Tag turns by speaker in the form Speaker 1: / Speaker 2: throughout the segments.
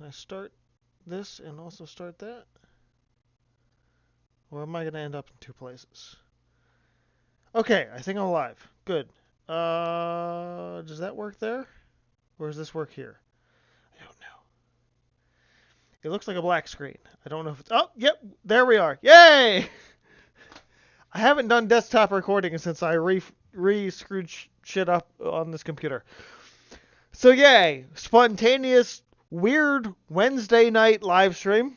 Speaker 1: Can I start this and also start that? Or am I going to end up in two places? Okay, I think I'm live. Good. Does that work there? Or does this work here? I don't know. It looks like a black screen. I don't know if it's... Oh, yep, there we are. Yay! I haven't done desktop recording since I screwed shit up on this computer. So yay, spontaneous, weird Wednesday night live stream.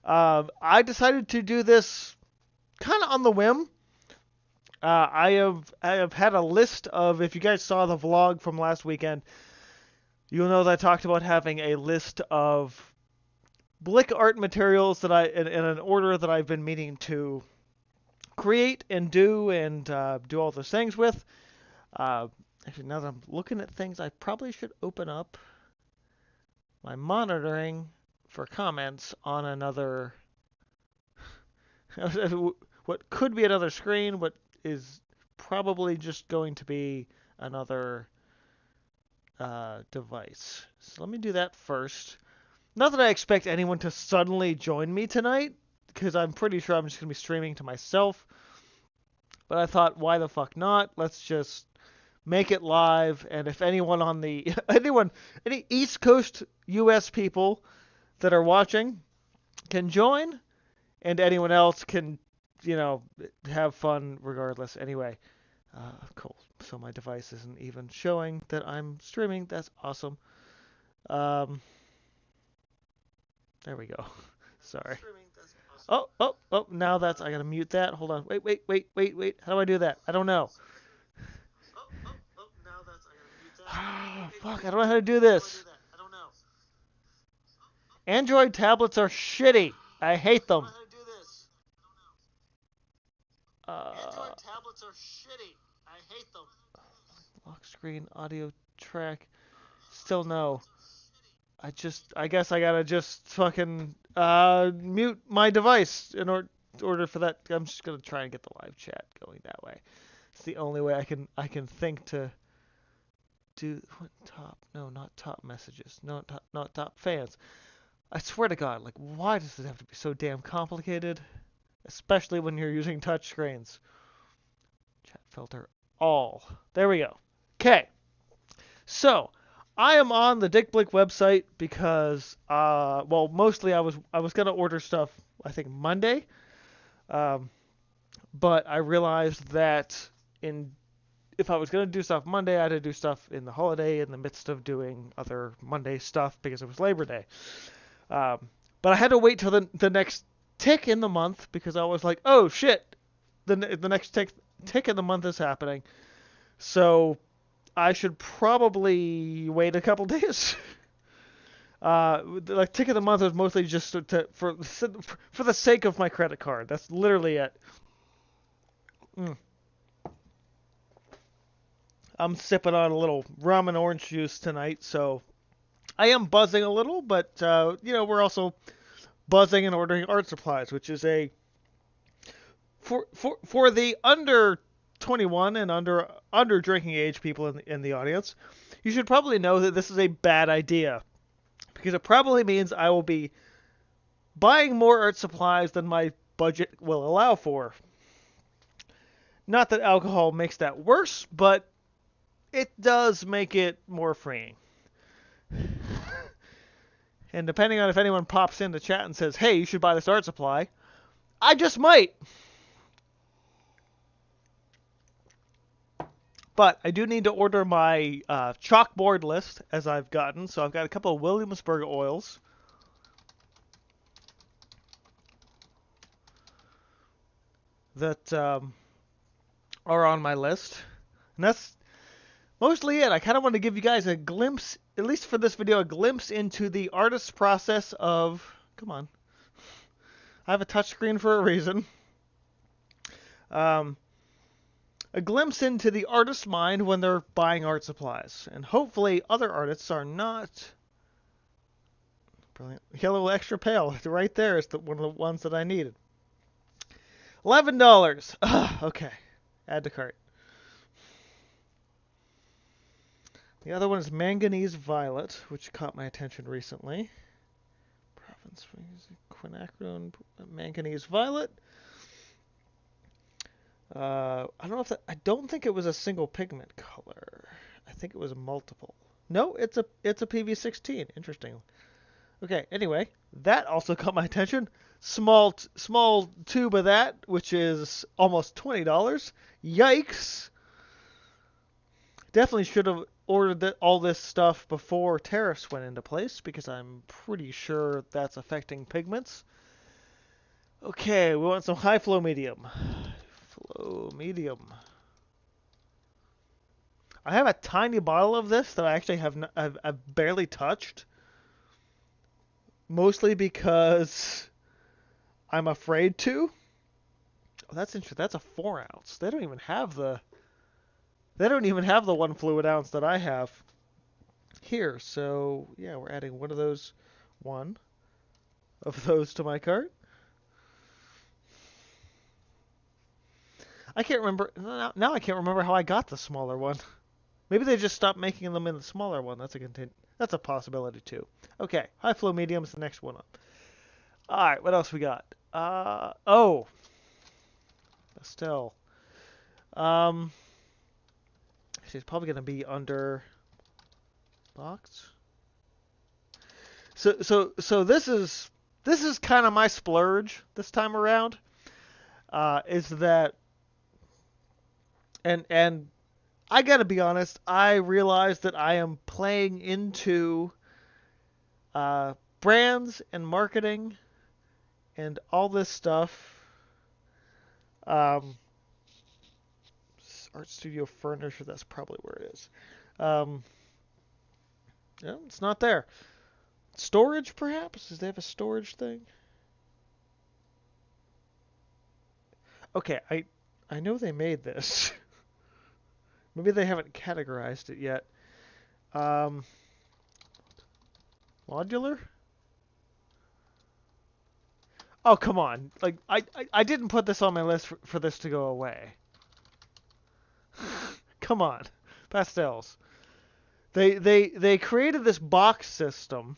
Speaker 1: I decided to do this kind of on the whim. I have had a list of, if you guys saw the vlog from last weekend, you'll know that I talked about having a list of Blick art materials that in an order that I've been meaning to create and do all those things with. Actually, now that I'm looking at things, I probably should open up my monitoring for comments on another, what could be another screen, what is probably just going to be another device. So let me do that first. Not that I expect anyone to suddenly join me tonight, because I'm pretty sure I'm just going to be streaming to myself. But I thought, why the fuck not? Let's just make it live, and if anyone on the any East Coast US people that are watching can join, and anyone else can, have fun regardless. Anyway, cool. So my device isn't even showing that I'm streaming. That's awesome. There we go. Sorry. Oh, now I gotta mute that. Hold on. Wait. How do I do that? I don't know. Fuck, I don't know how to do this. Android tablets are shitty. I hate them. Android tablets are shitty. I hate them. Lock screen, audio track. Still no. I guess I gotta just fucking mute my device in order for that. I'm just gonna try and get the live chat going that way. It's the only way I can think to do what top? No, not top messages. No, not top fans. I swear to God, like, why does it have to be so damn complicated? Especially when you're using touchscreens. Chat filter all. There we go. Okay. So, I am on the Dick Blick website because, mostly I was gonna order stuff, I think Monday, but I realized that if I was gonna do stuff Monday, I had to do stuff in the holiday in the midst of doing other Monday stuff because it was Labor Day. But I had to wait till the next tick in the month because I was like, oh shit, the next tick in the month is happening, so I should probably wait a couple days. Like tick of the month is mostly just for the sake of my credit card. That's literally it. I'm sipping on a little rum and orange juice tonight, so I am buzzing a little, but we're also buzzing and ordering art supplies, which is for the under 21 and under drinking age people in the audience. You should probably know that this is a bad idea because it probably means I will be buying more art supplies than my budget will allow for. Not that alcohol makes that worse, but it does make it more freeing. And depending on if anyone pops in the chat and says, hey, you should buy this art supply, I just might. But I do need to order my chalkboard list as I've gotten. So I've got a couple of Williamsburg oils. That are on my list. And that's mostly it. I kind of want to give you guys a glimpse, at least for this video, a glimpse into the artist's process of... Come on. I have a touchscreen for a reason. A glimpse into the artist's mind when they're buying art supplies. And hopefully other artists are not... Brilliant. Yellow Extra Pale. Right there is one of the ones that I needed. $11. Ugh, okay. Add to cart. The other one is Manganese Violet, which caught my attention recently. Province quinacridone Manganese Violet. I don't know if that, I don't think it was a single pigment color. I think it was multiple. No, it's a PV16. Interesting. Okay. Anyway, that also caught my attention. Small tube of that, which is almost $20. Yikes! Definitely should have ordered all this stuff before tariffs went into place, because I'm pretty sure that's affecting pigments. Okay, we want some high flow medium. Flow medium. I have a tiny bottle of this that I actually I've barely touched. Mostly because I'm afraid to. Oh, that's interesting. That's a 4 ounce. They don't even have the 1 fluid ounce that I have here. So yeah, we're adding one of those to my cart. I can't remember now. I can't remember how I got the smaller one. Maybe they just stopped making them in the smaller one. That's a possibility too. Okay, high flow medium is the next one up. All right, what else we got? Oh, Estelle. She's probably gonna be under box. So this is kind of my splurge this time around. Is that and I gotta be honest, I realize that I am playing into brands and marketing and all this stuff. Art Studio Furniture, that's probably where it is. No, it's not there. Storage, perhaps? Does they have a storage thing? Okay, I know they made this. Maybe they haven't categorized it yet. Modular? Oh, come on. Like, I didn't put this on my list for this to go away. Come on. Pastels. They created this box system,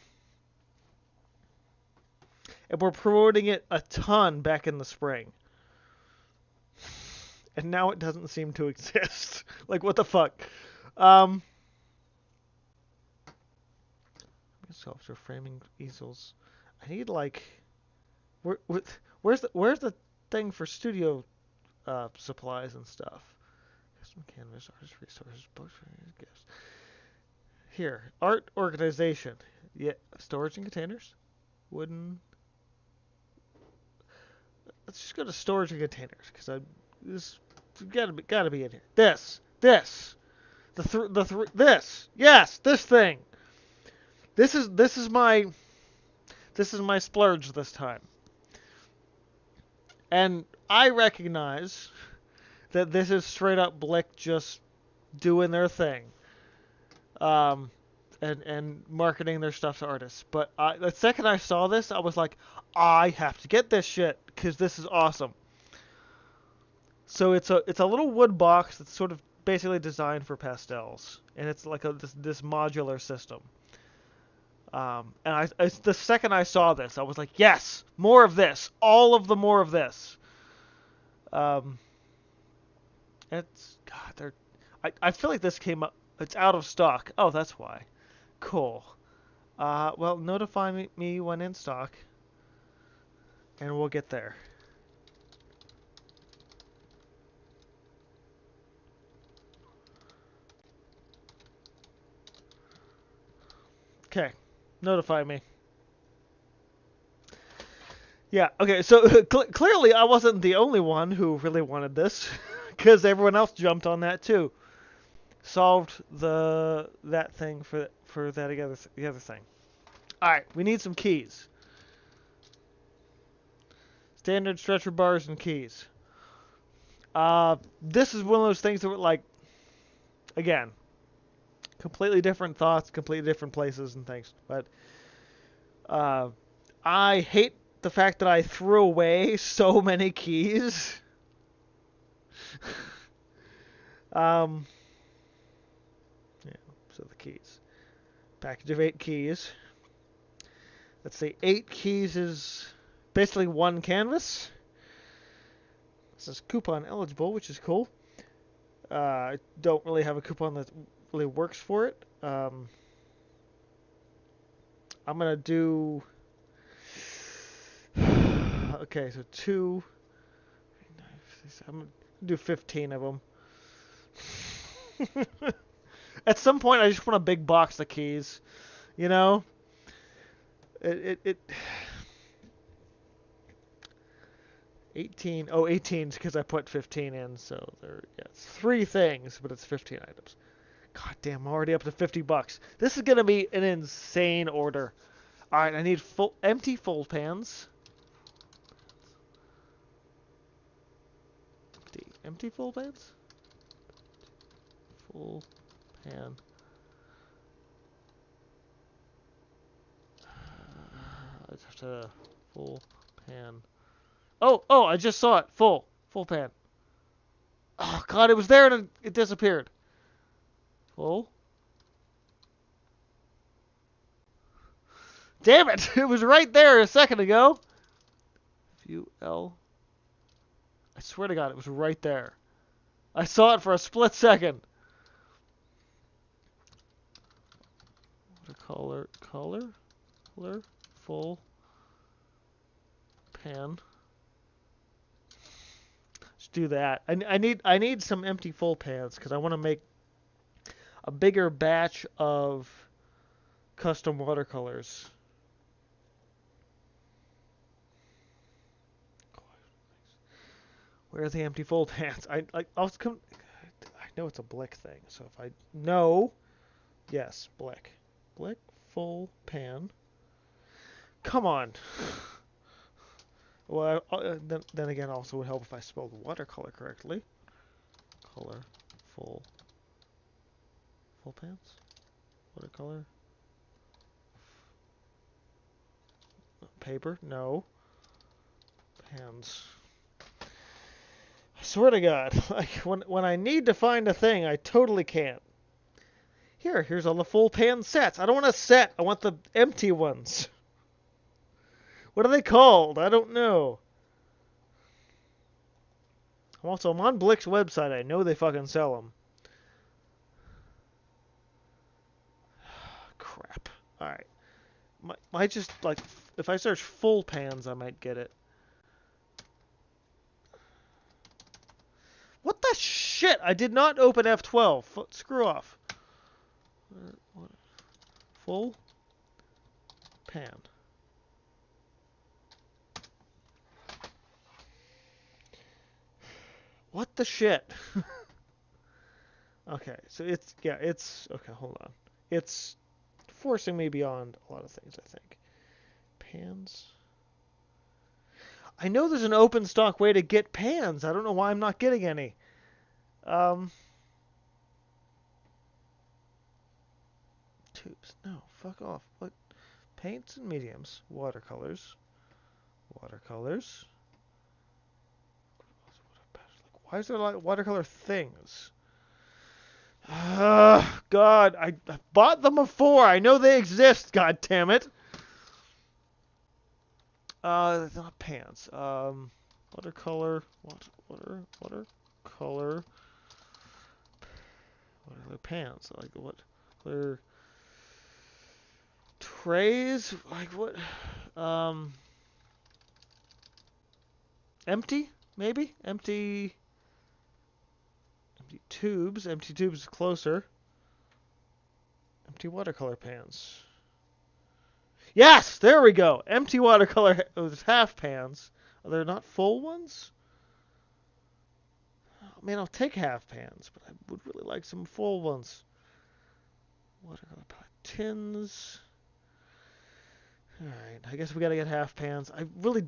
Speaker 1: and we're promoting it a ton back in the spring. And now it doesn't seem to exist. Like, what the fuck? Sculpture framing easels. I need, like, where's the thing for studio supplies and stuff? Custom canvas, artist resources, books, gifts. Here, art organization. Yeah, storage and containers. Wooden. Let's just go to storage and containers, because this gotta be in here. This, yes, this thing. This is my splurge this time. And I recognize that this is straight up Blick just doing their thing. And marketing their stuff to artists. But the second I saw this, I was like, I have to get this shit, because this is awesome. So it's a little wood box that's sort of basically designed for pastels, and it's like this modular system. And the second I saw this, I was like, yes, more of this, all of the more of this. It's God, I feel like this came up. It's out of stock. Oh, that's why. Cool. Well, notify me when in stock, and we'll get there. Okay, notify me. Yeah, okay, so clearly I wasn't the only one who really wanted this, because everyone else jumped on that too. Solved that thing for the other thing. All right, we need some keys. Standard stretcher bars and keys. This is one of those things that were like, again, completely different thoughts, completely different places and things. But I hate the fact that I threw away so many keys. Yeah, So the keys. Package of 8 keys. Let's say 8 keys is basically one canvas. This is coupon eligible, which is cool. I don't really have a coupon that really works for it. I'm going to do... Okay, so 2... I'm going to do 15 of them. At some point, I just want a big box of keys. You know? It 18. Oh, 18 because I put 15 in, so it's 3 things, but it's 15 items. God damn, I'm already up to $50. This is gonna be an insane order. All right, I need empty full pans. Empty full pans. Full pan. I just have to full pan. Oh, I just saw it. Full pan. Oh God, it was there and it disappeared. Full. Damn it! It was right there a second ago. View L. I swear to God, it was right there. I saw it for a split second. Color, full pan. Let's do that. I need some empty full pans because I want to make a bigger batch of custom watercolors. Where are the empty full pans? I know it's a Blick thing, so if I know, yes, Blick, full pan. Come on. Well, then again, also would help if I spelled watercolor correctly. Color, full pans, watercolor. Paper, no. Pans. I swear to God, like when I need to find a thing, I totally can't. Here's all the full pan sets. I don't want a set. I want the empty ones. What are they called? I don't know. I'm on Blick's website. I know they fucking sell them. Crap. Alright. Might just, like, if I search full pans, I might get it. What the shit? I did not open F12. Screw off. Full pan. What the shit? Okay, so it's okay, hold on. It's forcing me beyond a lot of things, I think. Pans. I know there's an open stock way to get pans. I don't know why I'm not getting any. Tubes. No, fuck off. What? Paints and mediums. Watercolors. Why is there a lot of watercolor things? God, I bought them before. I know they exist. God damn it. Not pants. Watercolor pants. Like what? Clear trays. Like what? Empty, maybe. Empty tubes. Empty tubes is closer. Empty watercolor pans. Yes, there we go. Empty watercolor half pans. Are there not full ones? I mean, I'll take half pans, but I would really like some full ones. Watercolor palette tins. Alright, I guess we gotta get half pans. I really...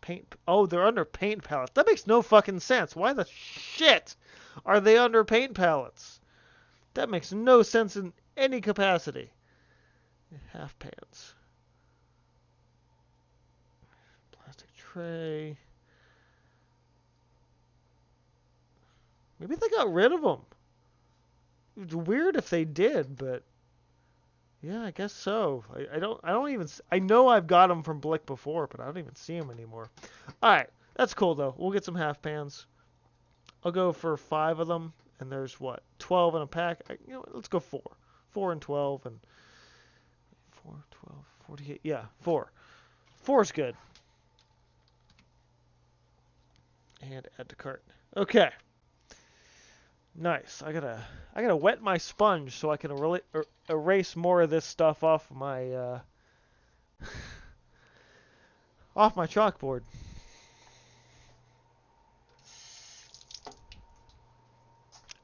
Speaker 1: Paint... Oh, they're under paint palettes. That makes no fucking sense. Why the shit are they under paint palettes? That makes no sense in any capacity. Half pans. Plastic tray. Maybe they got rid of them. It's weird if they did, but yeah, I guess so. I don't even, I know I've got them from Blick before, but I don't even see them anymore. All right, that's cool though. We'll get some half pans. I'll go for 5 of them, and there's what, 12 in a pack. Let's go 4. 4 and 12 and 4, 12, 48. Yeah, 4. 4's good. And add to cart. Okay. Nice. I gotta wet my sponge so I can erase more of this stuff off my off my chalkboard.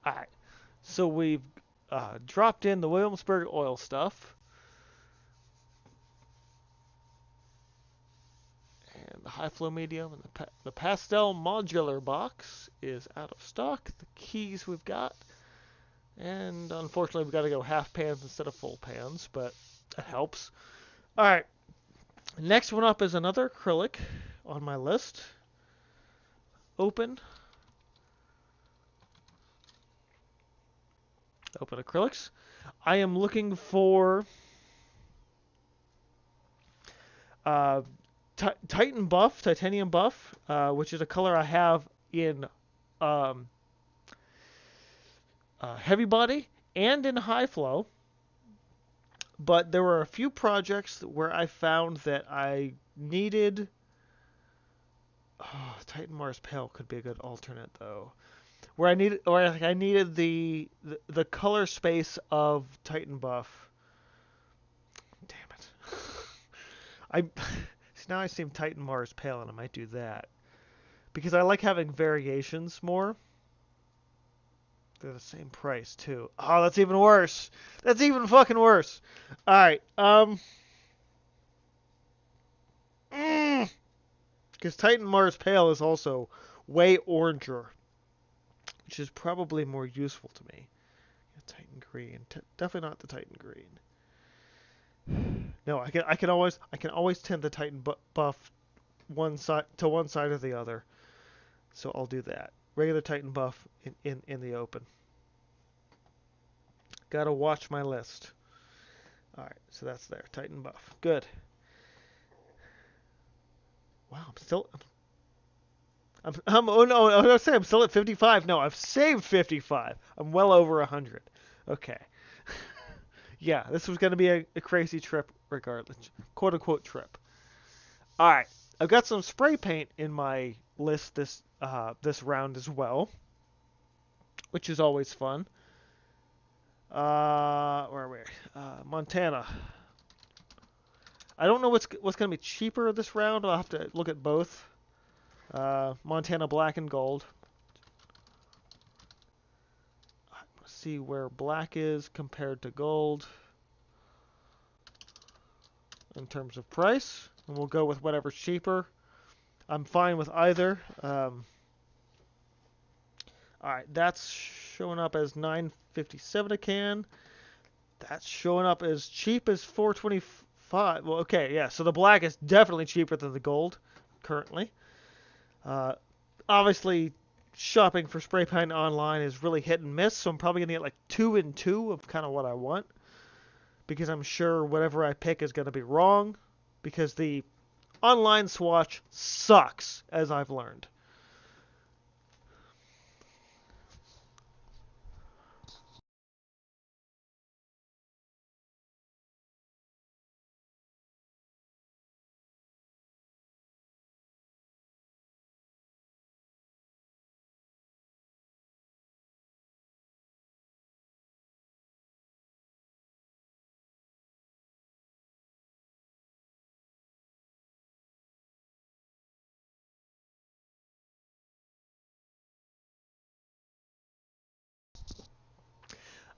Speaker 1: All right. So we've dropped in the Williamsburg oil stuff. And the high flow medium and the pastel modular box is out of stock. The keys we've got. And unfortunately, we've got to go half pans instead of full pans, but that helps. All right. Next one up is another acrylic on my list. Open acrylics. I am looking for Titan Buff, Titanium Buff, which is a color I have in heavy body and in high flow. But there were a few projects where I found that I needed... Oh, Titan Mars Pale could be a good alternate, though. Where I needed the color space of Titan Buff. Damn it. Now I see Titan Mars Pale, and I might do that. Because I like having variations more. They're the same price, too. Oh, that's even worse. That's even fucking worse. Alright, because Titan Mars Pale is also way oranger, which is probably more useful to me. Titan Green. Definitely not the Titan Green. No, I can always tend the Titan Buff one side or the other. So I'll do that. Regular Titan Buff in the open. Gotta watch my list. Alright, so that's there. Titan Buff. Good. Wow, I'm still... oh no, I was gonna say I'm still at 55. No, I've saved 55. I'm well over 100. Okay. Yeah, this was gonna be a crazy trip regardless. Quote unquote trip. Alright. I've got some spray paint in my list this round as well, which is always fun. Where are we? Montana. I don't know what's going to be cheaper this round. I'll have to look at both. Montana Black and Gold. Let's see where black is compared to gold in terms of price. And we'll go with whatever's cheaper. I'm fine with either. Alright, that's showing up as $9.57 a can. That's showing up as cheap as $4.25. Well, okay, yeah. So the black is definitely cheaper than the gold currently. Obviously, shopping for spray paint online is really hit and miss. So I'm probably gonna get like 2 and 2 of kind of what I want, because I'm sure whatever I pick is gonna be wrong, because the online swatch sucks, as I've learned.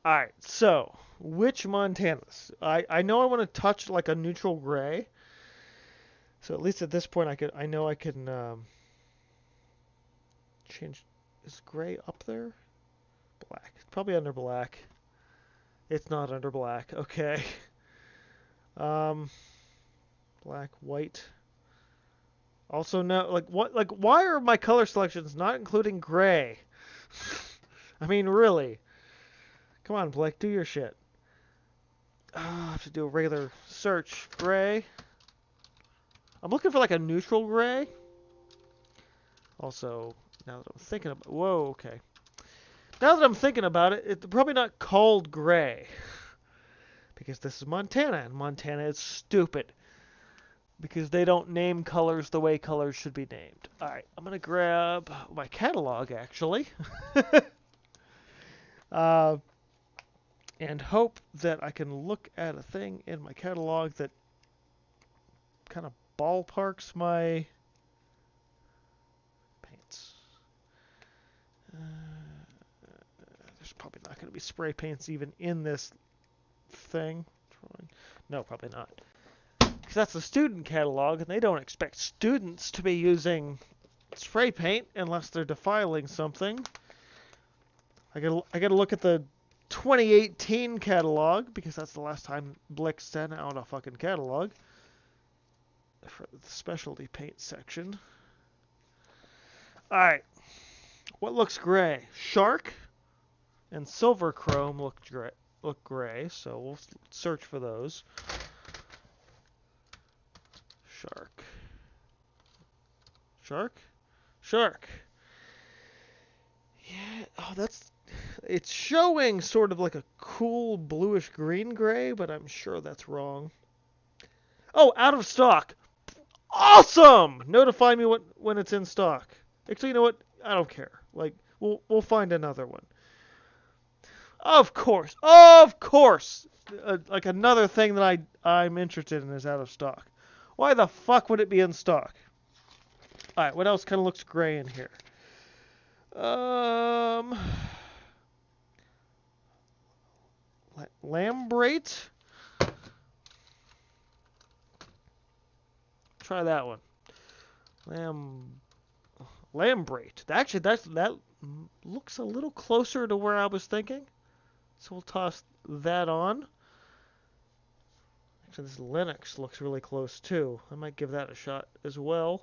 Speaker 1: Alright, so which Montanas? I know I want to touch like a neutral gray. So at least at this point I know I can change. Is gray up there? Black. It's probably under black. It's not under black. Okay. Black, white. Also no, why are my color selections not including gray? I mean, really. Come on, Blake, do your shit. I have to do a regular search. Gray. I'm looking for like a neutral gray. Also, now that I'm thinking about... Whoa, okay. Now that I'm thinking about it, it's probably not called gray. Because this is Montana, and Montana is stupid. Because they don't name colors the way colors should be named. Alright, I'm going to grab my catalog, actually. And hope that I can look at a thing in my catalog that kind of ballparks my paints. There's probably not going to be spray paints even in this thing. No, probably not. Because that's the student catalog, and they don't expect students to be using spray paint unless they're defiling something. I gotta look at the 2018 catalog, because that's the last time Blick sent out a fucking catalog for the specialty paint section. Alright. What looks gray? Shark and Silver Chrome look gray, so we'll search for those. Shark. Shark? Shark. Yeah, oh, it's showing sort of like a cool bluish green gray, but I'm sure that's wrong. Oh, out of stock. Awesome! Notify me when it's in stock. Actually, you know what? I don't care. Like, we'll find another one. Of course. Like another thing that I'm interested in is out of stock. Why the fuck would it be in stock? Alright, what else kind of looks gray in here? Lambrate? Try that one. Lambrate. Actually, that looks a little closer to where I was thinking. So we'll toss that on. Actually, this Linux looks really close too. I might give that a shot as well.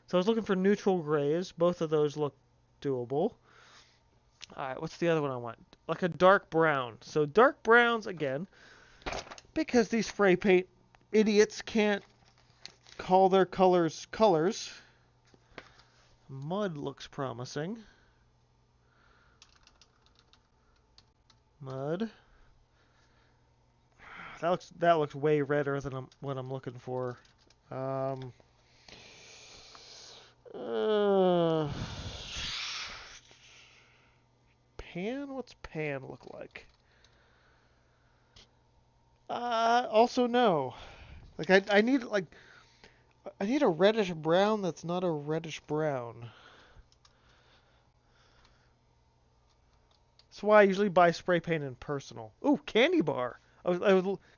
Speaker 1: So I was looking for neutral grays. Both of those look doable. Alright, what's the other one I want? Like a dark brown. So dark browns, again, because these spray paint idiots can't call their colors colors. Mud looks promising. Mud. That looks way redder than what I'm looking for. Pan? What's pan look like? Also no. Like I need a reddish brown that's not a reddish brown. That's why I usually buy spray paint in personal. Ooh, candy bar.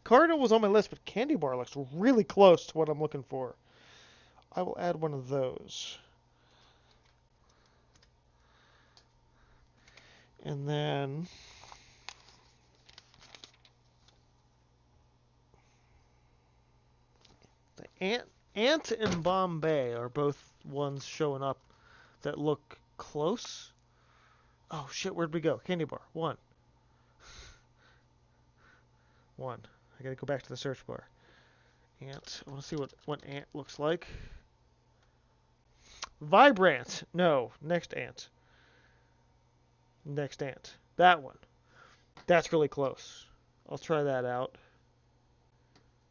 Speaker 1: Cardinal was on my list, but candy bar looks really close to what I'm looking for. I will add one of those. And then the Ant and Bombay are both ones showing up that look close. Oh shit, where'd we go? Candy bar. One. I gotta go back to the search bar. Ant. I want to see what ant looks like. Vibrant. No. Next ant. Next ant. That one. That's really close. I'll try that out.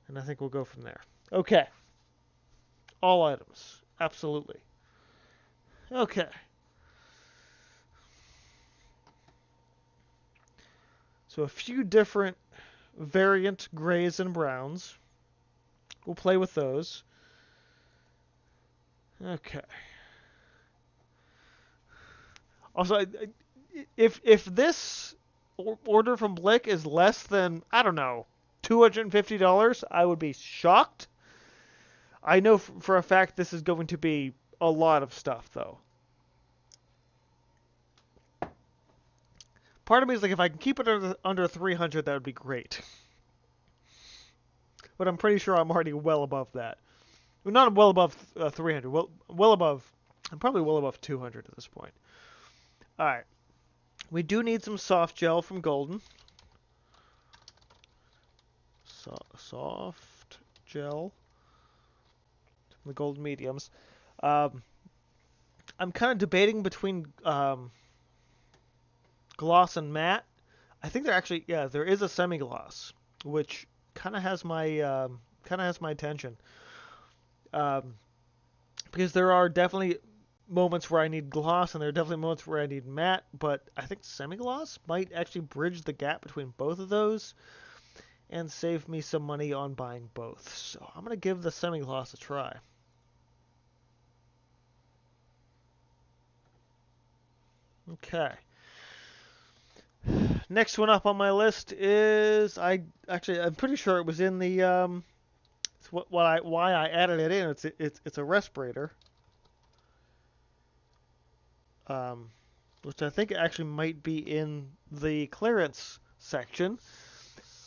Speaker 1: And I think we'll go from there. Okay. All items. Absolutely. Okay. So a few different variant grays and browns. We'll play with those. Okay. Also, if this order from Blick is less than, I don't know, $250, I would be shocked. I know for a fact this is going to be a lot of stuff, though. Part of me is like, if I can keep it under 300, that would be great. But I'm pretty sure I'm already well above that. Well, not well above 300. Well above. I'm probably well above 200 at this point. All right. We do need some soft gel from Golden. Soft gel. The Golden mediums. I'm kind of debating between gloss and matte. I think there actually, yeah, there is a semi-gloss, which kind of has my attention. Um, because there are definitely moments where I need gloss and there are definitely moments where I need matte, but I think semi-gloss might actually bridge the gap between both of those and save me some money on buying both. So I'm going to give the semi-gloss a try. Okay. Next one up on my list is I'm pretty sure it was in the it's why I added it in. It's a respirator. Um, which I think actually might be in the clearance section,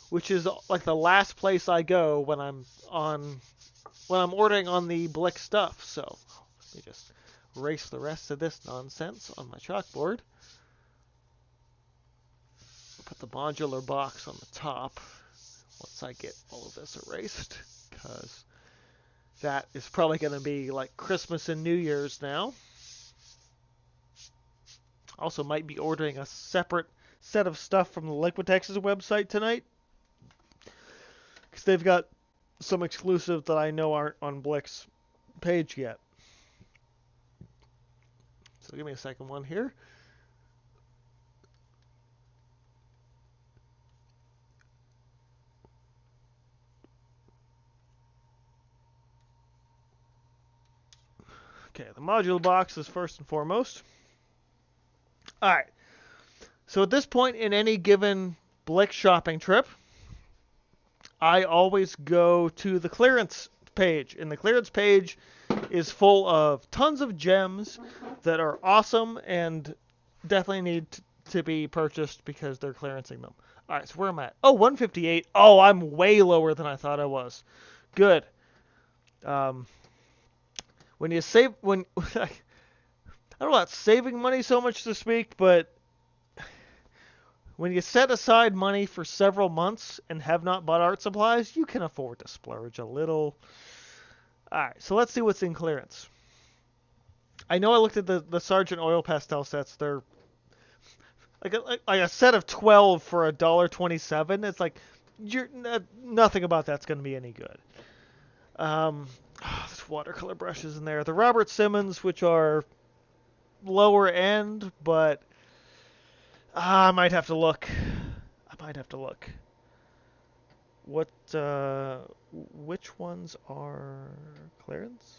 Speaker 1: which is like the last place I go when I'm ordering on the Blick stuff. So let me just erase the rest of this nonsense on my chalkboard. Put the modular box on the top once I get all of this erased, because that is probably going to be like Christmas and New Year's now. Also might be ordering a separate set of stuff from the Liquitex's website tonight, because they've got some exclusives that I know aren't on Blick's page yet. So give me a second one here. Okay, the module box is first and foremost. Alright, so at this point in any given Blick shopping trip, I always go to the clearance page. And the clearance page is full of tons of gems that are awesome and definitely need to be purchased because they're clearancing them. Alright, so where am I at? Oh, 158. Oh, I'm way lower than I thought I was. Good. When you save, I don't know about saving money so much to speak, but when you set aside money for several months and have not bought art supplies, you can afford to splurge a little. Alright, so let's see what's in clearance. I know I looked at the Sargent Oil Pastel sets. They're like a set of 12 for $1.27. It's like, nothing about that's going to be any good. There's watercolor brushes in there. The Robert Simmons, which are lower end, but I might have to look. Which ones are clearance?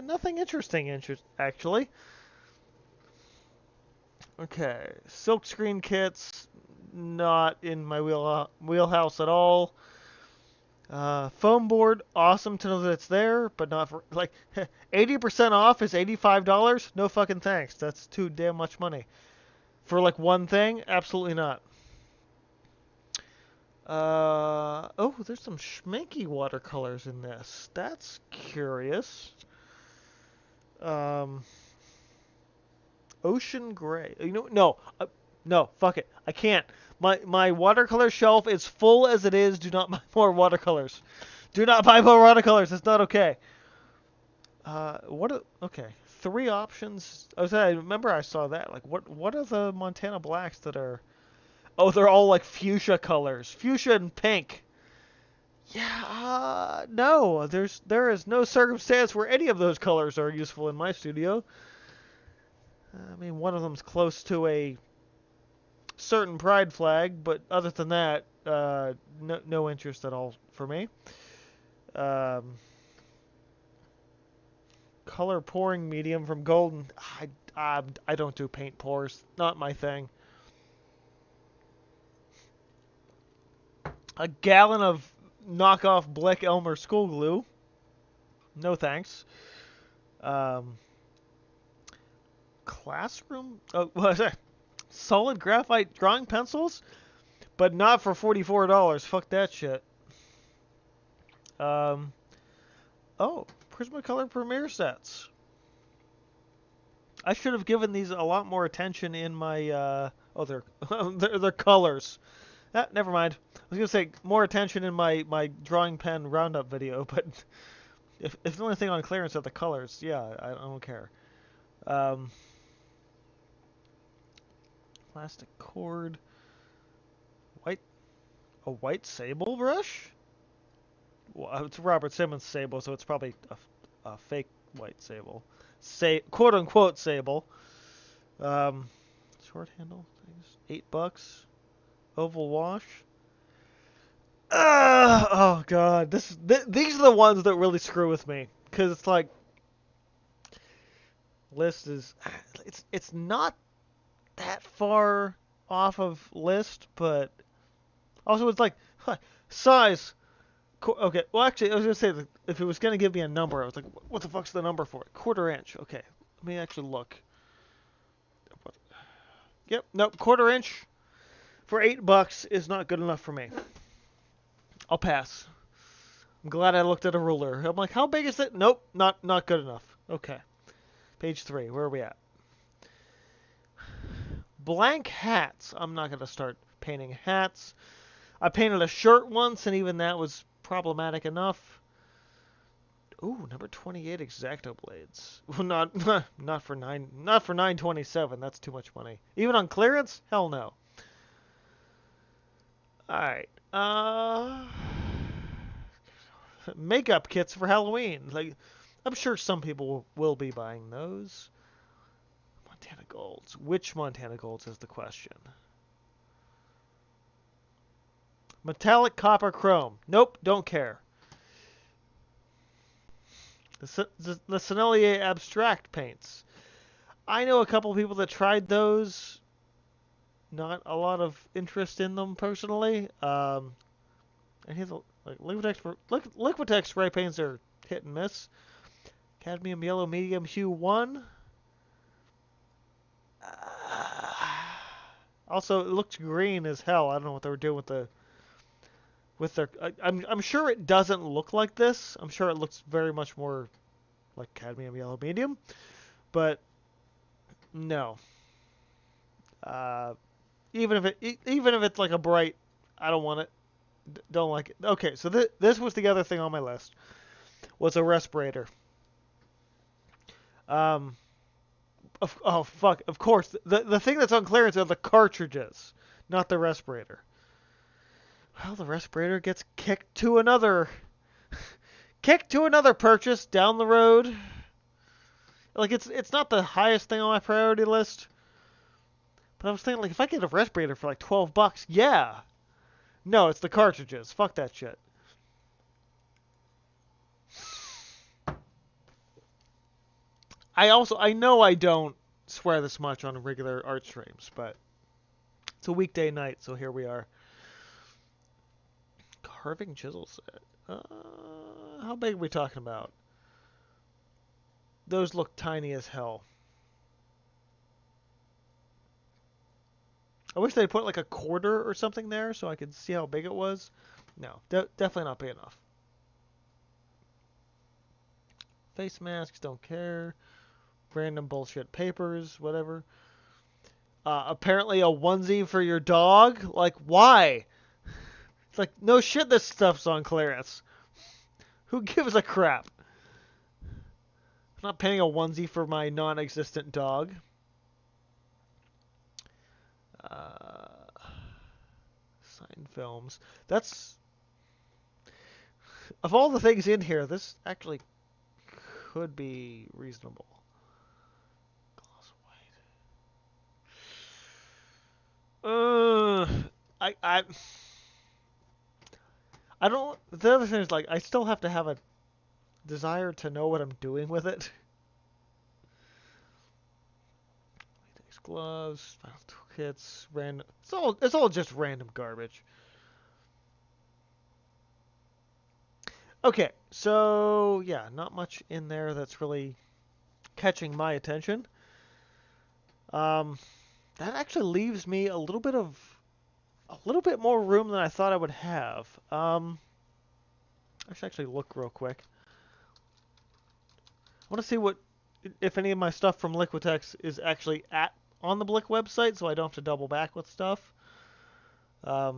Speaker 1: Nothing interesting, actually. Okay, silkscreen kits, not in my wheelhouse at all. Foam board, awesome to know that it's there, but not for, like, 80% off is $85? No fucking thanks. That's too damn much money. For, like, one thing? Absolutely not. Oh, there's some schmanky watercolors in this. That's curious. Ocean Gray. No, fuck it. I can't. My watercolor shelf is full as it is. Do not buy more watercolors. Do not buy more watercolors. It's not okay. Okay. 3 options. I remember I saw that. Like, what are the Montana Blacks that are... Oh, they're all like fuchsia colors. Fuchsia and pink. Yeah, no. There is no circumstance where any of those colors are useful in my studio. I mean, one of them's close to a certain pride flag, but other than that, no interest at all for me. Color pouring medium from Golden. I don't do paint pours. Not my thing. A gallon of knockoff Blick Elmer school glue. No thanks. Classroom? Oh, what? Solid graphite drawing pencils? But not for $44. Fuck that shit. Oh, Prismacolor Premiere sets. I should have given these a lot more attention in my oh, they're colors. Ah, never mind. I was gonna say more attention in my drawing pen roundup video, but if the only thing on clearance are the colors, yeah, I don't care. Um, plastic cord, a white sable brush. Well, it's Robert Simmons sable, so it's probably a fake white sable, quote unquote sable. Um, short handle things, $8. Oval wash. Oh god, these are the ones that really screw with me because it's like list is it's not that far off of list, but also it's like size. Okay, well actually I was gonna say that if it was gonna give me a number, I was like, what the fuck's the number for it? Quarter inch. Okay, let me actually look. Yep, nope, quarter inch for $8 is not good enough for me. I'll pass. I'm glad I looked at a ruler. I'm like, how big is it? Nope, not good enough. Okay. Page 3. Where are we at? Blank hats. I'm not going to start painting hats. I painted a shirt once, and even that was problematic enough. Ooh, number 28 X-Acto blades. Well, not for 927. That's too much money. Even on clearance? Hell no. All right. Makeup kits for Halloween. Like, I'm sure some people will be buying those. Montana Golds. Which Montana Golds is the question? Metallic copper chrome. Nope, don't care. The Sennelier abstract paints. I know a couple people that tried those. Not a lot of interest in them personally. And here's like Liquitex spray paints are hit and miss. Cadmium yellow medium hue 1. Also, it looks green as hell. I don't know what they were doing with their. I'm sure it doesn't look like this. I'm sure it looks very much more like cadmium yellow medium, but no. Even if it's like a bright, I don't want it. Don't like it. Okay, so this was the other thing on my list. Was a respirator. Oh fuck! Of course, the thing that's on clearance are the cartridges, not the respirator. Well, the respirator gets kicked to another purchase down the road. Like it's not the highest thing on my priority list, but I was thinking like if I get a respirator for like $12, yeah. No, it's the cartridges. Fuck that shit. I know I don't swear this much on regular art streams, but it's a weekday night, so here we are. Carving chisel set. How big are we talking about? Those look tiny as hell. I wish they'd put like a quarter or something there so I could see how big it was. No, definitely not big enough. Face masks, don't care. Random bullshit papers, whatever. Apparently a onesie for your dog. Like, why? It's like, no shit, this stuff's on clearance. Who gives a crap? I'm not paying a onesie for my non-existent dog. Sign films. That's... Of all the things in here, this actually could be reasonable. Gloss white. I don't... The other thing is, like, I still have to have a desire to know what I'm doing with it. Gloves, toolkits, random. It's all just random garbage. Okay, so yeah, not much in there that's really catching my attention. That actually leaves me a little bit more room than I thought I would have. I should actually look real quick. I want to see what if any of my stuff from Liquitex is actually on the Blick website, so I don't have to double back with stuff. Yeah,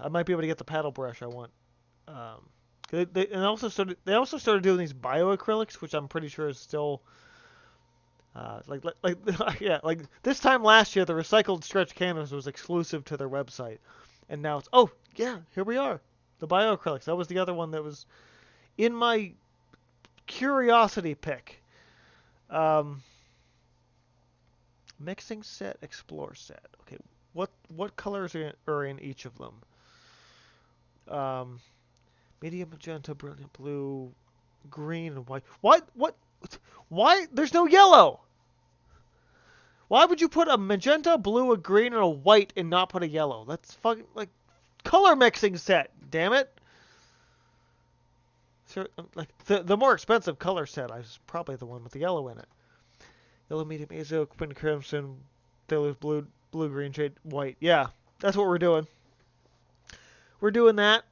Speaker 1: I might be able to get the paddle brush I want. They also started doing these bioacrylics, which I'm pretty sure is still yeah, like this time last year the recycled stretch canvas was exclusive to their website, and now it's here we are, the bioacrylics. That was the other one that was in my curiosity pick. Mixing set, explore set. Okay, what colors are in each of them? Medium magenta, brilliant blue, green, and white. What? Why? There's no yellow. Why would you put a magenta, blue, a green, and a white and not put a yellow? That's fucking like color mixing set. Damn it. So, like the more expensive color set is probably the one with the yellow in it. Yellow, medium, azo, queen, crimson, deluge, blue, green, shade, white. Yeah, that's what we're doing. We're doing that.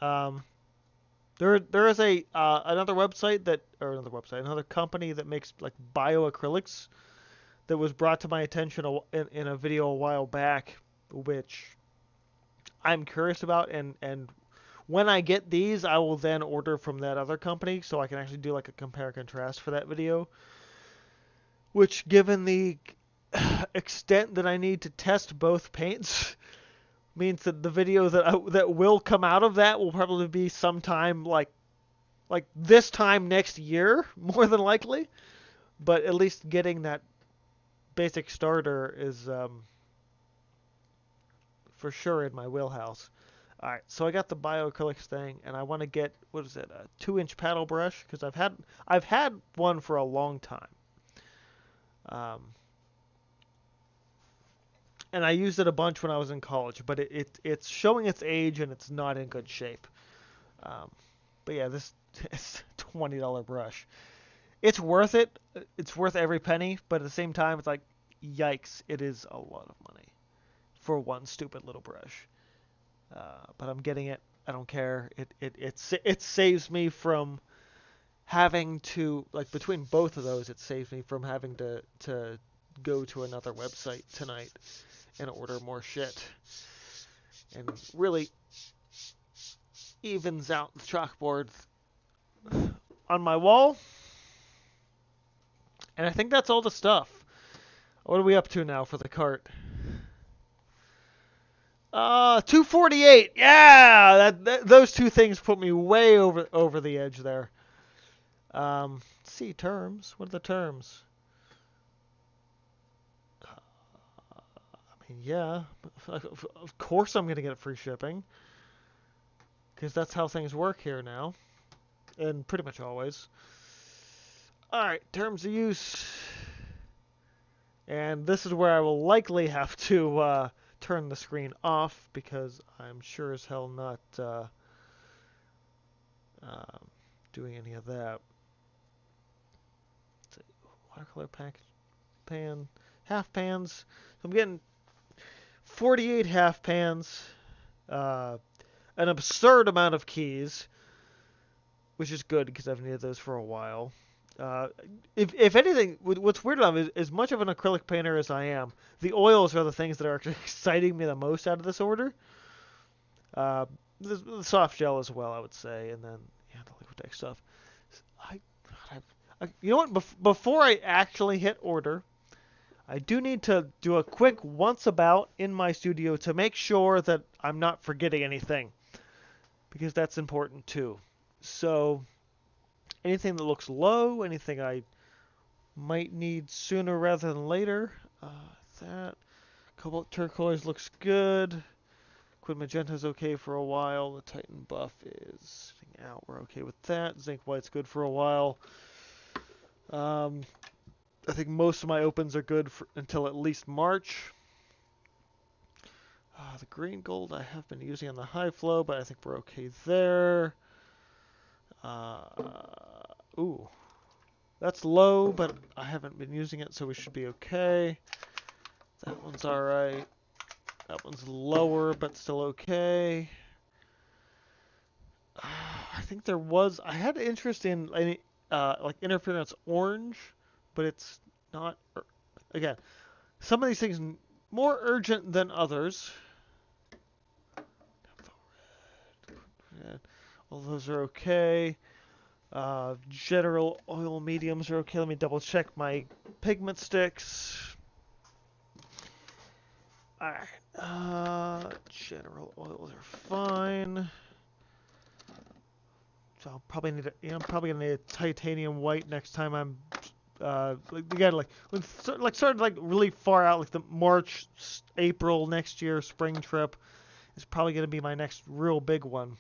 Speaker 1: There is another another company that makes like bioacrylics that was brought to my attention in a video a while back, which I'm curious about, and when I get these, I will then order from that other company so I can actually do like a compare and contrast for that video. Which, given the extent that I need to test both paints, means that the video that will come out of that will probably be sometime like this time next year, more than likely. But at least getting that basic starter is for sure in my wheelhouse. All right, so I got the bioacrylics thing, and I want to get a 2-inch paddle brush because I've had one for a long time. And I used it a bunch when I was in college, but it's showing its age and it's not in good shape. But yeah, this is $20 brush. It's worth it. It's worth every penny, but at the same time, it's like, yikes, it is a lot of money for one stupid little brush. But I'm getting it. I don't care. It saves me from having to, like, between both of those, it saves me from having to go to another website tonight and order more shit. And really evens out the chalkboard on my wall. And I think that's all the stuff. What are we up to now for the cart? 248. Yeah, those two things put me way over the edge there. Let's see, terms. What are the terms? I mean, yeah, of course I'm gonna get free shipping, because that's how things work here now, and pretty much always. All right, terms of use, and this is where I will likely have to turn the screen off because I'm sure as hell not doing any of that. Watercolor pan, half pans. So I'm getting 48 half pans, an absurd amount of keys, which is good because I've needed those for a while. If anything, what's weird about it is, as much of an acrylic painter as I am, the oils are the things that are actually exciting me the most out of this order. The soft gel as well, I would say, and then the Liquitex stuff. You know what? Before I actually hit order, I do need to do a quick once about in my studio to make sure that I'm not forgetting anything, because that's important too. So anything that looks low, anything I might need sooner rather than later, that cobalt turquoise looks good. Quid magenta is okay for a while. The Titan buff is sitting out. We're okay with that. Zinc white's good for a while. I think most of my opens are good until at least March. The green gold I have been using on the high flow, but I think we're okay there. Ooh. That's low, but I haven't been using it, so we should be okay. That one's alright. That one's lower, but still okay. I think there was. I had interest in like interference orange, but it's not. Again, some of these things more urgent than others. Red. All those are okay. General oil mediums are okay. Let me double check my pigment sticks. Alright. General oils are fine. So I'll probably need I'm probably gonna need a titanium white next time I'm when started like really far out, like the March, April next year spring trip is probably gonna be my next real big one.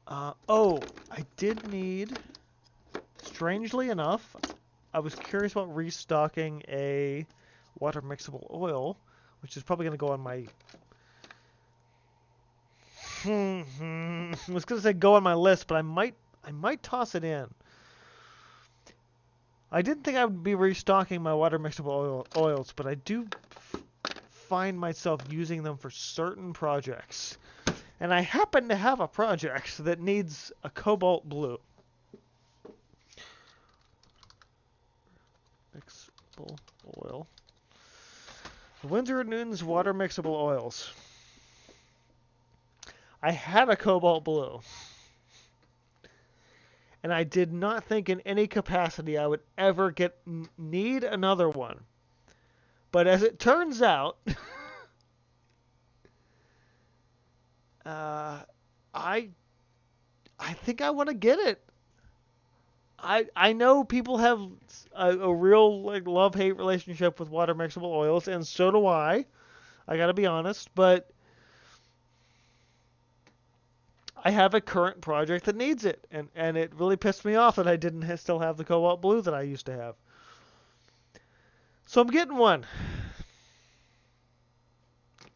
Speaker 1: Oh, I did need, strangely enough, I was curious about restocking a water mixable oil, which is probably going to go on my... I was going to say go on my list, but I might toss it in. I didn't think I would be restocking my water mixable oils, but I do find myself using them for certain projects. And I happen to have a project that needs a cobalt blue. Mixable oil. Winsor & Newton's water mixable oils. I had a cobalt blue. And I did not think in any capacity I would ever need another one. But as it turns out, I think I want to get it. I know people have a real like love-hate relationship with water mixable oils, and so do I. I gotta be honest, but I have a current project that needs it, and it really pissed me off that I didn't still have the cobalt blue that I used to have. So I'm getting one.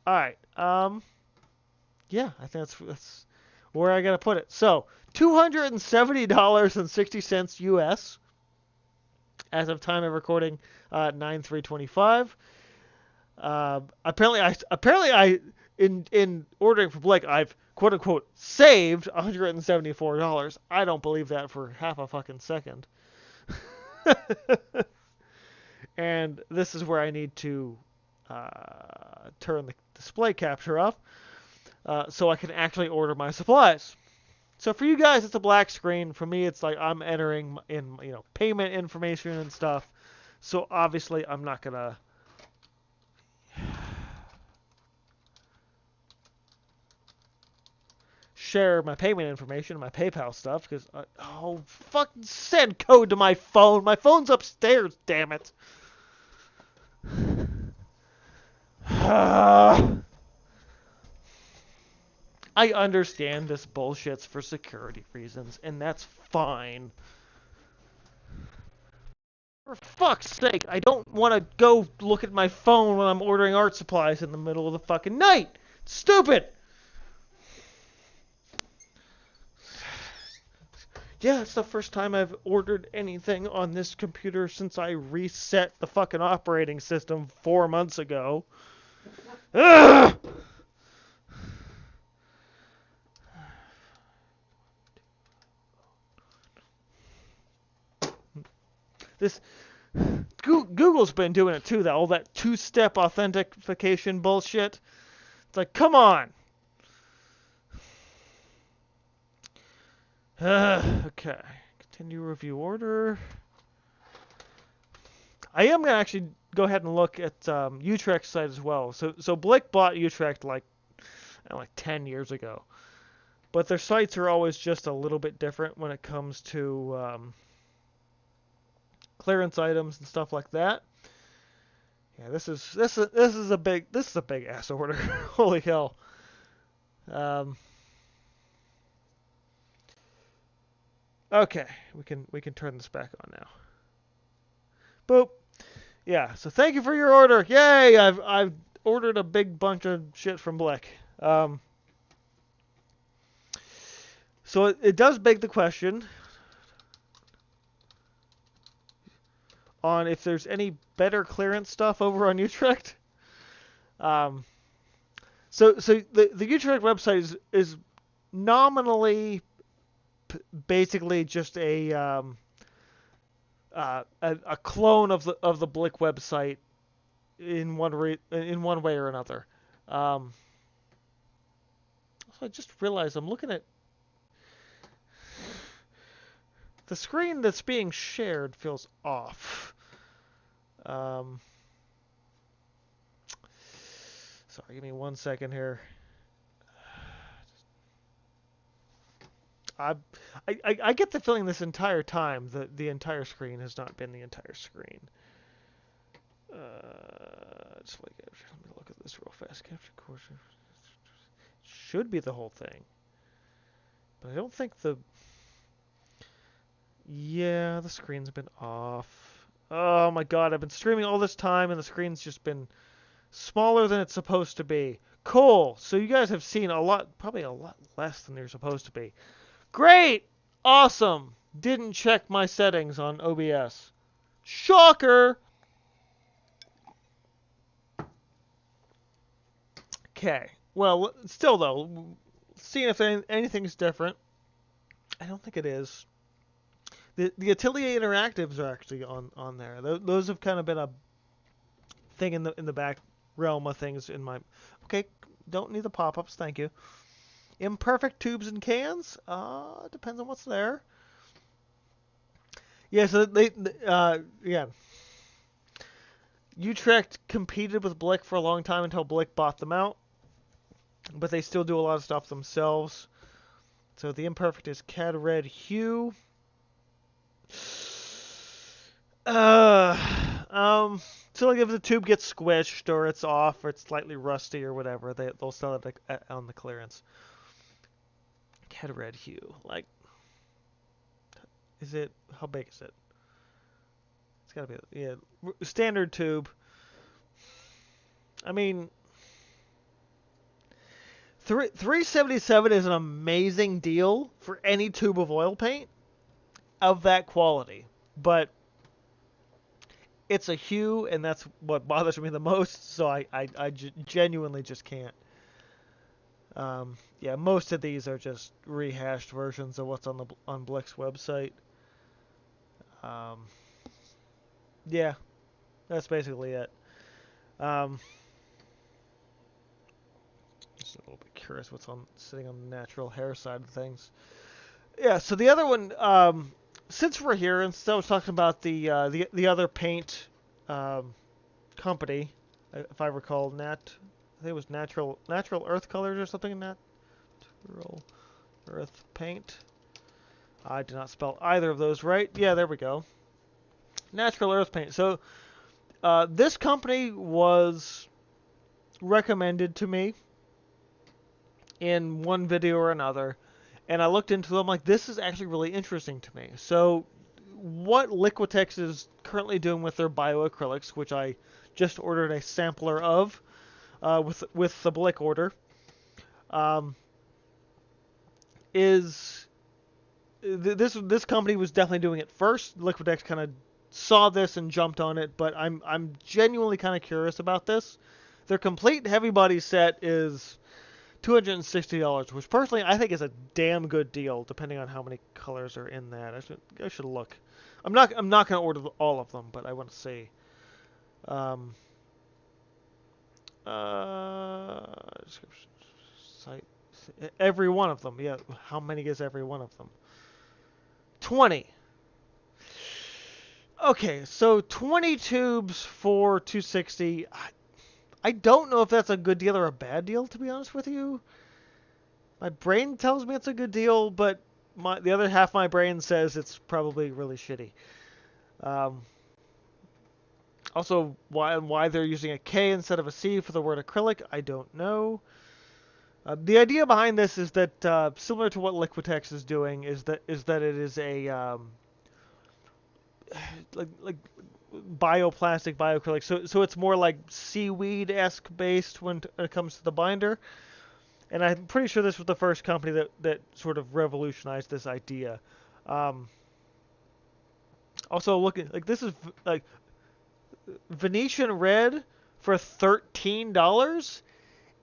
Speaker 1: All right. Yeah, I think that's where I gotta put it. So $270.60 US as of time of recording, 9/3/25. Apparently I in ordering for Blake, I've quote unquote saved $174. I don't believe that for half a fucking second. And this is where I need to turn the display capture off so I can actually order my supplies. So for you guys, it's a black screen. For me, it's like I'm entering in, payment information and stuff. So obviously, I'm not gonna share my payment information, my PayPal stuff, because fucking send code to my phone. My phone's upstairs. Damn it. I understand this bullshit's for security reasons, and that's fine. For fuck's sake, I don't want to go look at my phone when I'm ordering art supplies in the middle of the fucking night. It's stupid! Yeah, it's the first time I've ordered anything on this computer since I reset the fucking operating system 4 months ago. Ugh! This Google's been doing it too, all that two-step authentication bullshit. It's like, come on. Okay, continue review order. I am gonna actually go ahead and look at Utrecht's site as well. So Blick bought Utrecht like 10 years ago, but their sites are always just a little bit different when it comes to clearance items and stuff like that. Yeah, this is a big ass order. Holy hell. Okay, we can turn this back on now. Boop. Yeah, so thank you for your order. Yay! I've ordered a big bunch of shit from Blick. So it does beg the question on if there's any better clearance stuff over on Utrecht. So the Utrecht website is nominally basically just a clone of the Blick website in one way or another. So I just realized I'm looking at the screen that's being shared feels off. Sorry, give me 1 second here. I get the feeling this entire time that the entire screen has not been the entire screen. Just like, let me look at this real fast. Capture course should be the whole thing, but I don't think the. Yeah, the screen's been off. Oh my god, I've been streaming all this time and the screen's just been smaller than it's supposed to be. Cool. So you guys have seen a lot, probably a lot less than you're supposed to be. Great! Awesome! Didn't check my settings on OBS. Shocker! Okay. Well, still though, seeing if anything's different. I don't think it is. The Atelier Interactives are actually on there. Those have kind of been a thing in the back realm of things in my. Okay, don't need the pop-ups, thank you. Imperfect tubes and cans. Depends on what's there. Yeah, so yeah. Utrecht competed with Blick for a long time until Blick bought them out, but they still do a lot of stuff themselves. So the Imperfect is Cad Red Hue. So like if the tube gets squished or it's off or it's slightly rusty or whatever, they'll sell it on the clearance. Cad Red Hue, like, is it? How big is it? It's gotta be standard tube. I mean, $377 is an amazing deal for any tube of oil paint of that quality, but it's a hue, and that's what bothers me the most. So I genuinely just can't. Yeah, most of these are just rehashed versions of what's on Blick's website. Yeah, that's basically it. Just a little bit curious what's sitting on the natural hair side of things. Yeah, so the other one, since we're here, instead of talking about the other paint company, if I recall, I think it was Natural Earth Colors or something. Natural Earth Paint. I did not spell either of those right. Yeah, there we go. Natural Earth Paint. So this company was recommended to me in one video or another, and I looked into them like, this is actually really interesting to me. So what Liquitex is currently doing with their bioacrylics, which I just ordered a sampler of with the Blick order, is this company was definitely doing it first. Liquitex kind of saw this and jumped on it, but I'm genuinely kind of curious about this. Their complete heavy body set is $260, which personally I think is a damn good deal, depending on how many colors are in that. I should look. I'm not gonna order all of them, but I want to see. Site every one of them. Yeah, how many is every one of them? 20. Okay, so 20 tubes for $260. I don't know if that's a good deal or a bad deal, to be honest with you. My brain tells me it's a good deal, but the other half of my brain says it's probably really shitty. Also, why they're using a K instead of a C for the word acrylic, I don't know. The idea behind this is that similar to what Liquitex is doing, is that it is a like bioplastic, bioacrylic. So it's more like seaweed-esque based when it comes to the binder. And I'm pretty sure this was the first company that sort of revolutionized this idea. Also, looking like this is like Venetian red for $13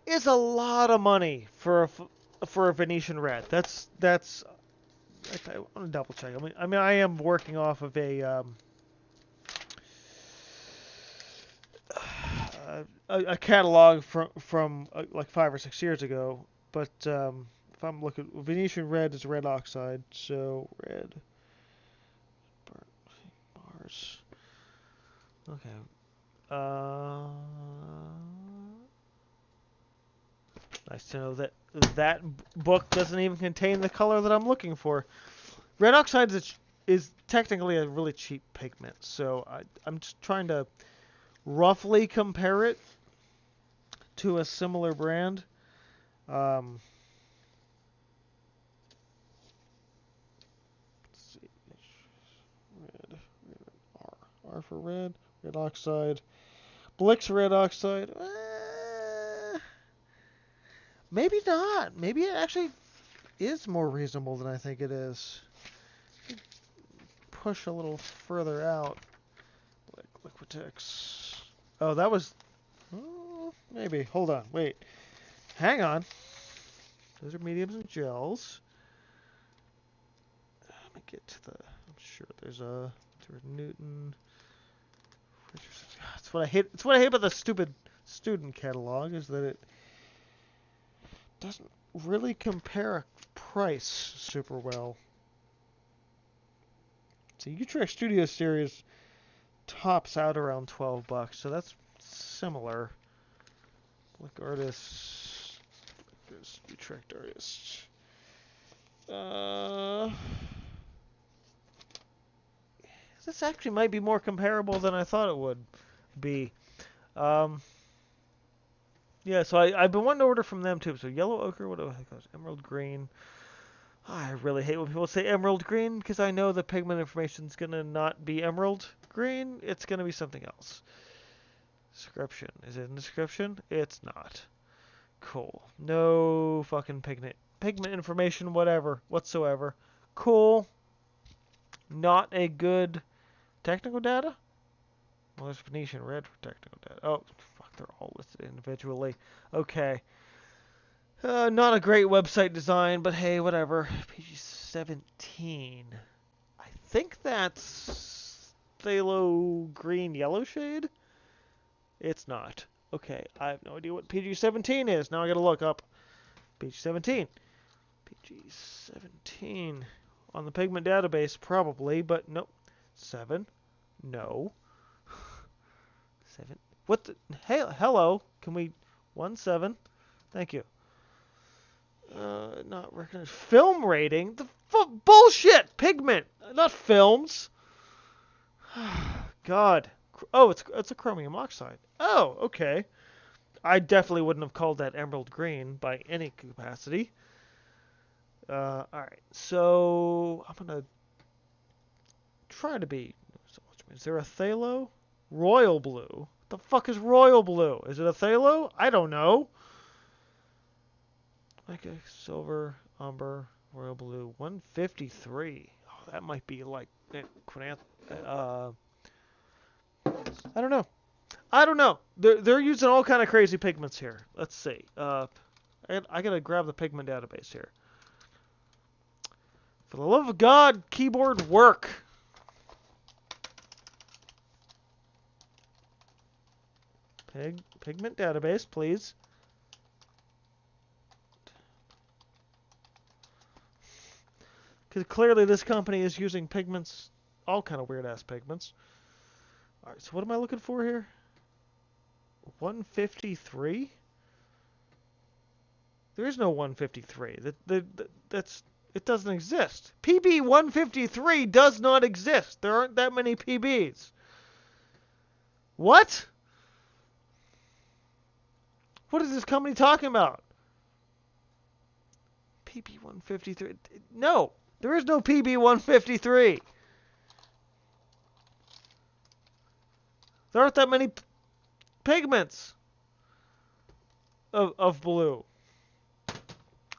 Speaker 1: is a lot of money for a Venetian red. That's I want to double check. I am working off of a catalog from like 5 or 6 years ago. But if I'm looking, Venetian red is red oxide, so red Mars. Okay. Nice to know that that book doesn't even contain the color that I'm looking for. Red oxide is technically a really cheap pigment, so I'm just trying to roughly compare it to a similar brand. Let's see. Red R for red oxide. Blix red oxide. Maybe not. Maybe it actually is more reasonable than I think it is. Push a little further out. Liquitex. Oh, that was... maybe. Hold on. Wait. Hang on. Those are mediums and gels. Let me get to the... I'm sure there's a... Newton... That's what I hate. It's what I hate about the stupid student catalog, is that it doesn't really compare a price super well. So Utrecht Studio Series tops out around $12, so that's similar. Like artists, there's Utrecht artists. This actually might be more comparable than I thought it would be. Yeah, so I've been wanting to order from them too. So yellow ochre, what do I think it was? Emerald green. I really hate when people say emerald green, because I know the pigment information is going to not be emerald green. It's going to be something else. Description. Is it in the description? It's not. Cool. No fucking pigment information whatsoever. Cool. Not a good technical data? Well, there's Venetian red for technical data. Oh, fuck, they're all listed individually. Okay. Not a great website design, but hey, whatever. PG-17. I think that's phthalo green yellow shade? It's not. Okay, I have no idea what PG-17 is. Now I gotta look up PG-17. PG-17. On the pigment database, probably, but nope. 7. No. 7. What the... Hey, hello. Can we... 1-7. Thank you. Not recognized. Film rating? The bullshit! Pigment! Not films! God. Oh, it's a chromium oxide. Oh, okay. I definitely wouldn't have called that emerald green by any capacity. Alright. So, I'm gonna try to be... Is there a phthalo? Royal blue. What the fuck is royal blue? Is it a phthalo? I don't know. Okay, silver, umber, royal blue, 153. Oh, that might be like I don't know. I don't know. They're using all kind of crazy pigments here. Let's see. I gotta grab the pigment database here. For the love of God, keyboard work. Pigment database, please. Because clearly this company is using pigments, all kind of weird ass pigments. Alright, so what am I looking for here? 153? There is no 153. It doesn't exist. PB 153 does not exist. There aren't that many PBs. What? What is this company talking about? PB 153. No. There is no PB 153. There aren't that many pigments of blue.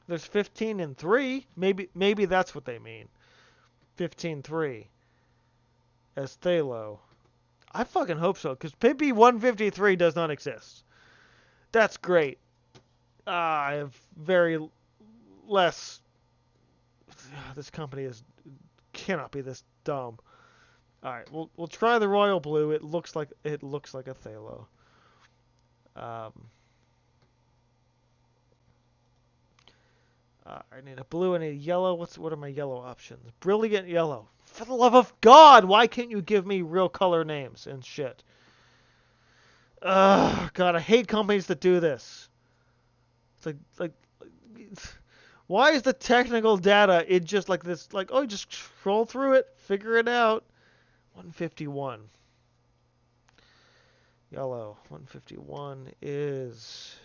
Speaker 1: There's 15 and 3. Maybe that's what they mean. 15-3 as phthalo. I fucking hope so, because PB 153 does not exist. That's great. I have very less this company cannot be this dumb. All right, we'll try the royal blue. It looks like a phthalo. I need a blue. I need a yellow. What are my yellow options? Brilliant yellow. For the love of God, why can't you give me real color names and shit? Ugh, God, I hate companies that do this. It's like why is the technical data in just like this? Like, oh, just scroll through it, figure it out. 151. Yellow. 151 is...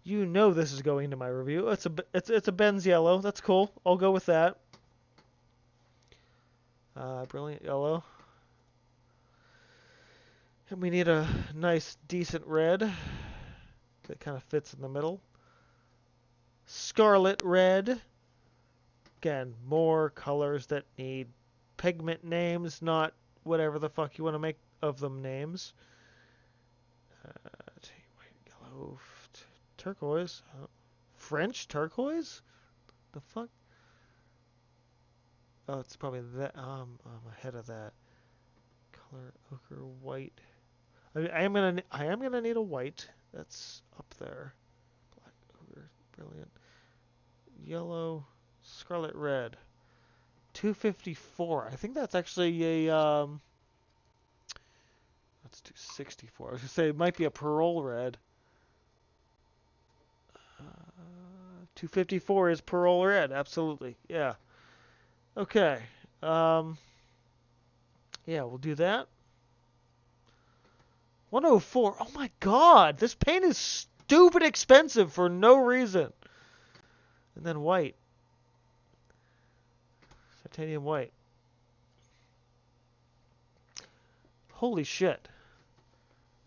Speaker 1: You know this is going into my review. It's a Benz yellow. That's cool. I'll go with that. Brilliant yellow. And we need a nice, decent red that kind of fits in the middle. Scarlet red. Again, more colors that need pigment names, not whatever the fuck you want to make of them names. Yellow, turquoise, French turquoise. The fuck? Oh, it's probably that. I'm ahead of that. Color ochre white. I am gonna need a white. That's up there. Black ochre, brilliant. Yellow, scarlet red. 254. I think that's actually a that's 264. I was gonna say it might be a pearl red. 254 is pearl red. Absolutely. Yeah. Okay. Yeah, we'll do that. 104. Oh my God, this paint is stupid expensive for no reason. And then white. Titanium white. Holy shit.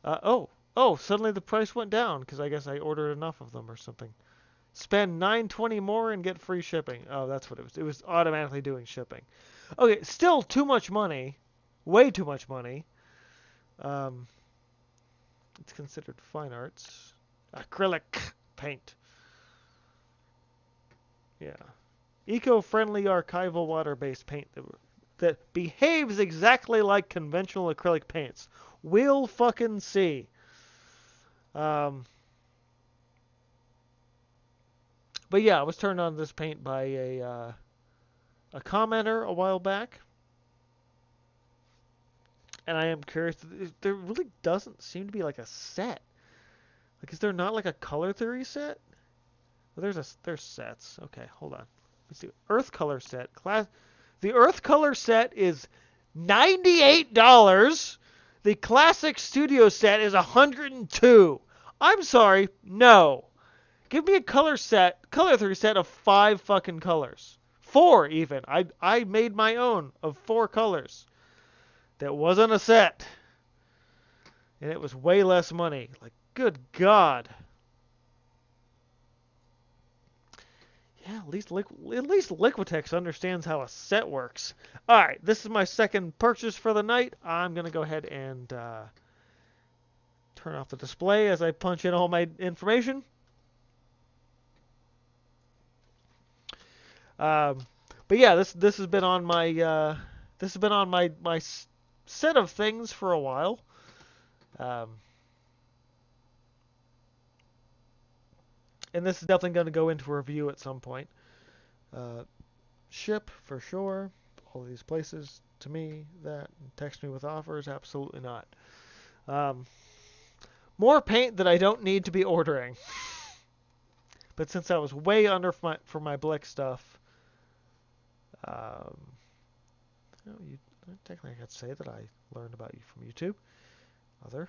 Speaker 1: Oh, suddenly the price went down because I guess I ordered enough of them or something. Spend $9.20 more and get free shipping. Oh, that's what it was. It was automatically doing shipping. Okay, still too much money. Way too much money. It's considered fine arts. Acrylic paint. Yeah. Eco-friendly archival water-based paint that behaves exactly like conventional acrylic paints. We'll fucking see. But yeah, I was turned on to this paint by a commenter a while back. And I am curious. There really doesn't seem to be like a set. Like, is there not like a color theory set? Well, there's sets. Okay, hold on. Let's see. Earth color set. The Earth color set is $98. The classic studio set is $102. I'm sorry, no. Give me a color theory set of 5 fucking colors. 4 even. I made my own of 4 colors. That wasn't a set. And it was way less money. Like, good God. Yeah, at least Liquitex understands how a set works. All right, this is my second purchase for the night. I'm going to go ahead and turn off the display as I punch in all my information. But yeah, this has been on my my set of things for a while. And this is definitely going to go into a review at some point. Ship for sure. All these places to me that text me with offers, absolutely not. More paint that I don't need to be ordering. But since I was way under for my Blick stuff, technically I could say that I learned about you from YouTube. Other.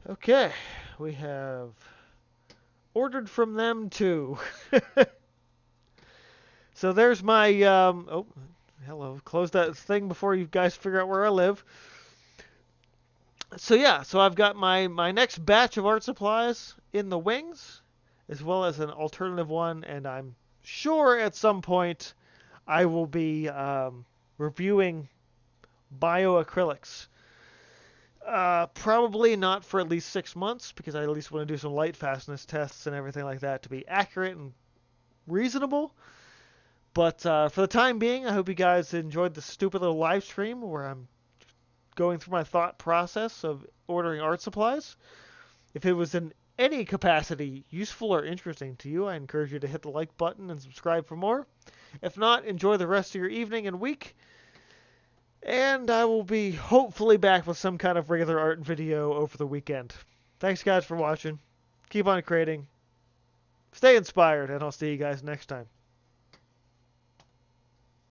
Speaker 1: Okay, we have ordered from them too. So there's my, oh, hello, close that thing before you guys figure out where I live. So yeah, so I've got my next batch of art supplies in the wings, as well as an alternative one, and I'm sure at some point I will be reviewing bioacrylics. Probably not for at least 6 months, because I at least want to do some light fastness tests and everything like that to be accurate and reasonable. But for the time being, I hope you guys enjoyed the stupid little live stream where I'm going through my thought process of ordering art supplies. If it was in any capacity useful or interesting to you, I encourage you to hit the like button and subscribe for more. If not, enjoy the rest of your evening and week. And I will be hopefully back with some kind of regular art video over the weekend. Thanks, guys, for watching. Keep on creating. Stay inspired, and I'll see you guys next time.